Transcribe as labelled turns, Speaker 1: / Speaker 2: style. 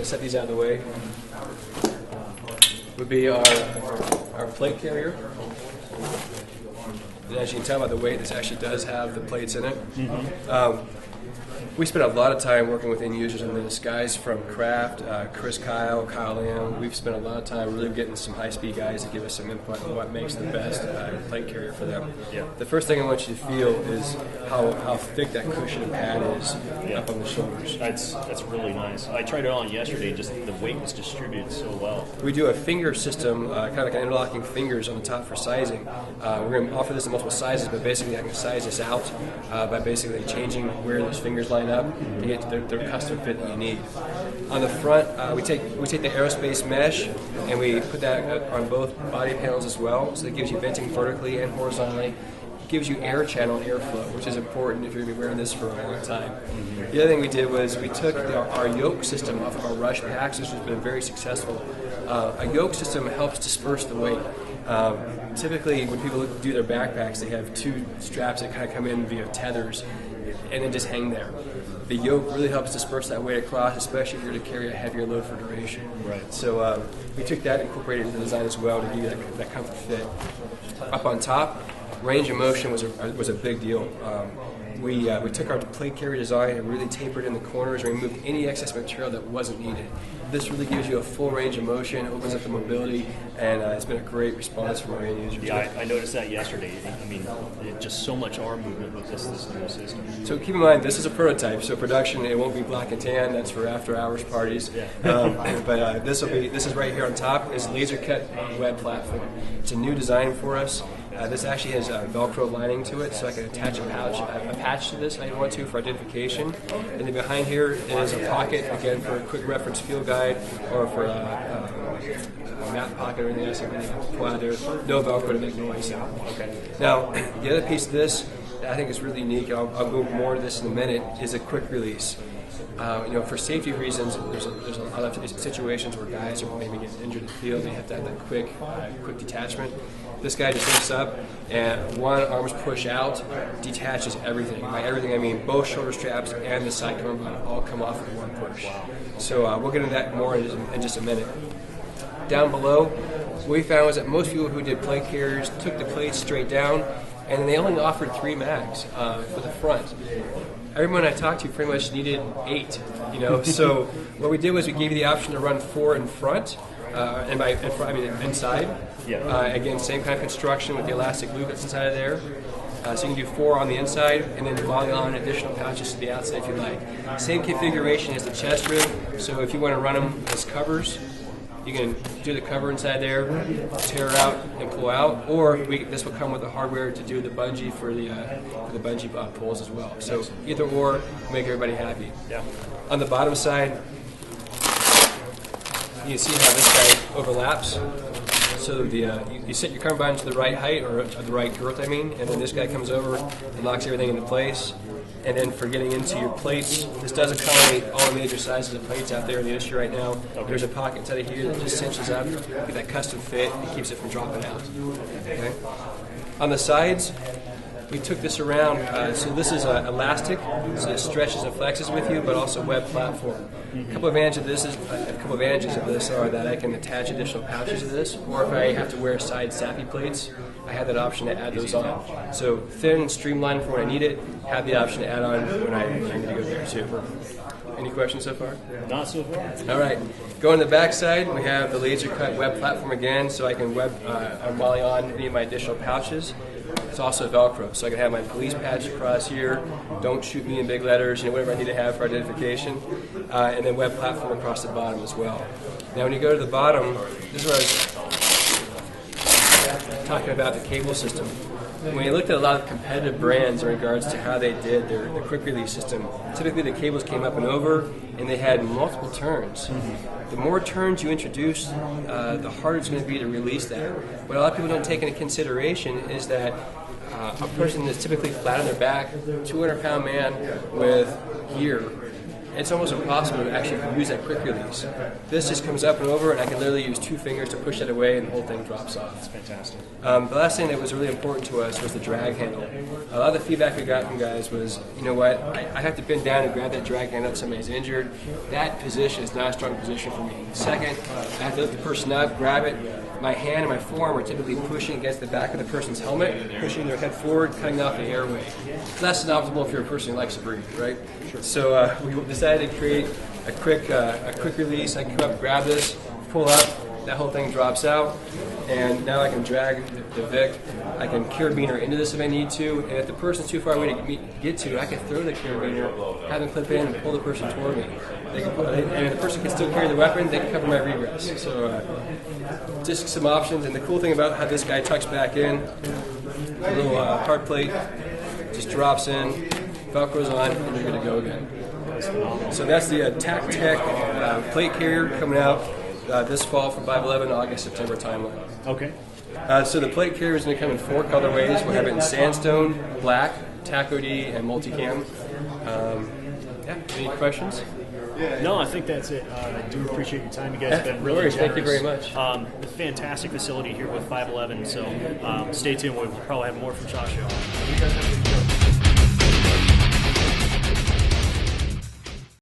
Speaker 1: set these out of the way, would be our plate carrier. And as you can tell by the weight, this actually does have the plates in it. We spent a lot of time working with end users on this. Guys from Kraft, Chris Kyle Lamb, we've spent a lot of time really getting some high-speed guys to give us some input on what makes the best plate carrier for them. Yeah. The first thing I want you to feel is how thick that cushion and pad is up on the shoulders.
Speaker 2: That's really nice. I tried it on yesterday, just the weight was distributed so well.
Speaker 1: We do a finger system, kind of like an interlocking fingers on the top for sizing. We're going to offer this in multiple sizes, but basically I can size this out by basically changing where those fingers line up to get to their custom fit that you need. On the front, we take the aerospace mesh and we put that on both body panels as well, so it gives you venting vertically and horizontally. It gives you air channel airflow, which is important if you're going to be wearing this for a long time. The other thing we did was we took our yoke system off of our rush packs, which has been very successful. A yoke system helps disperse the weight. Typically, when people do their backpacks, they have two straps that kind of come in via tethers and then just hang there. The yoke really helps disperse that weight across, especially if you're to carry a heavier load for duration.
Speaker 2: Right.
Speaker 1: So we took that and incorporated into the design as well to give you that comfort fit. Up on top, range of motion was a big deal. We took our plate carrier design and really tapered in the corners and removed any excess material that wasn't needed. This really gives you a full range of motion, opens up the mobility, and it's been a great response from our end users.
Speaker 2: Yeah, I noticed that yesterday. I mean, just so much arm movement with this new system.
Speaker 1: So keep in mind, this is a prototype, so production, it won't be black and tan. That's for after-hours parties.
Speaker 2: Yeah.
Speaker 1: But this is right here on top, is laser cut web platform. It's a new design for us. This actually has Velcro lining to it, so I can attach a patch to this if I want to for identification. And then behind here is a pocket, again, for a quick reference field guide or for a map pocket or anything else that you pull out there. No Velcro to make noise. Okay. Now, the other piece of this that I think is really unique, and I'll go more to this in a minute, is a quick release. For safety reasons, there's a lot of situations where guys are maybe getting injured in the field. They have to have that quick detachment. This guy just lifts up, and one arm's push out detaches everything. By everything, I mean both shoulder straps and the side cummerbund all come off with one push. So we'll get into that more in just a minute. Down below, what we found was that most people who did plate carriers took the plates straight down, and they only offered 3 mags for the front. Everyone I talked to pretty much needed 8, So what we did was we gave you the option to run 4 in front, and by in front I mean inside. Yeah. Again, same kind of construction with the elastic loop that's inside of there. So you can do 4 on the inside, and then volley on additional pouches to the outside if you like. Same configuration as the chest rib. So if you want to run them as covers, you can do the cover inside there, tear out and pull out, or this will come with the hardware to do the bungee for the bungee pulls as well. So either or will make everybody happy. Yeah. On the bottom side, you can see how this guy overlaps. So you set your cummerbund to the right height, or the right girth, and then this guy comes over and locks everything into place. And then for getting into your plates, this does accommodate all the major sizes of plates out there in the industry right now. Okay. There's a pocket inside of here that just cinches up, get that custom fit, and keeps it from dropping out. Okay. On the sides, we took this around, so this is elastic, so it stretches and flexes with you, but also web platform. A couple advantages of this are that I can attach additional pouches to this, or if I have to wear side sappy plates, I have that option to add those on. So thin and streamlined for when I need it, have the option to add on when I need to go there too. Any questions so far?
Speaker 2: Not so far.
Speaker 1: All right. Going to the back side, we have the laser cut web platform again, so I can volley on any of my additional pouches. It's also Velcro, so I can have my police patch across here, don't shoot me in big letters, whatever I need to have for identification, and then web platform across the bottom as well. Now when you go to the bottom, this is where I was talking about the cable system. When you looked at a lot of competitive brands in regards to how they did their quick release system, typically the cables came up and over, and they had multiple turns. Mm-hmm. The more turns you introduce, the harder it's going to be to release that. What a lot of people don't take into consideration is that a person that's typically flat on their back, 200-pound man with gear, it's almost impossible to actually use that quick release. This just comes up and over, and I can literally use 2 fingers to push that away, and the whole thing drops off.
Speaker 2: That's fantastic.
Speaker 1: The last thing that was really important to us was the drag handle. A lot of the feedback we got from guys was, you know what, I have to bend down and grab that drag handle if somebody's injured. That position is not a strong position for me. Second, I have to lift the person up, grab it. My hand and my forearm are typically pushing against the back of the person's helmet, pushing their head forward, cutting off the airway. That's not optimal if you're a person who likes to breathe, right? Sure. So we decided to create a quick release. I can come up, grab this, pull up, that whole thing drops out, and now I can drag the Vic. I can carabiner into this if I need to, and if the person's too far away to get to, I can throw the carabiner, have them clip in, and pull the person toward me. They can and if the person can still carry the weapon, they can cover my regress. So just some options, and the cool thing about how this guy tucks back in, a little hard plate, just drops in, Velcro's on, and you're good to go again. So that's the TAC Tech plate carrier coming out this fall for 5.11, August, September timeline.
Speaker 2: Okay.
Speaker 1: So the plate carrier is going to come in 4 colorways. We'll have it in sandstone, black, TAC-OD, and multicam. Any questions?
Speaker 2: No, I think that's it. I do appreciate your time. You guys have been really generous.
Speaker 1: Thank you very much.
Speaker 2: The fantastic facility here with 5.11, so stay tuned. We'll probably have more from Joshua.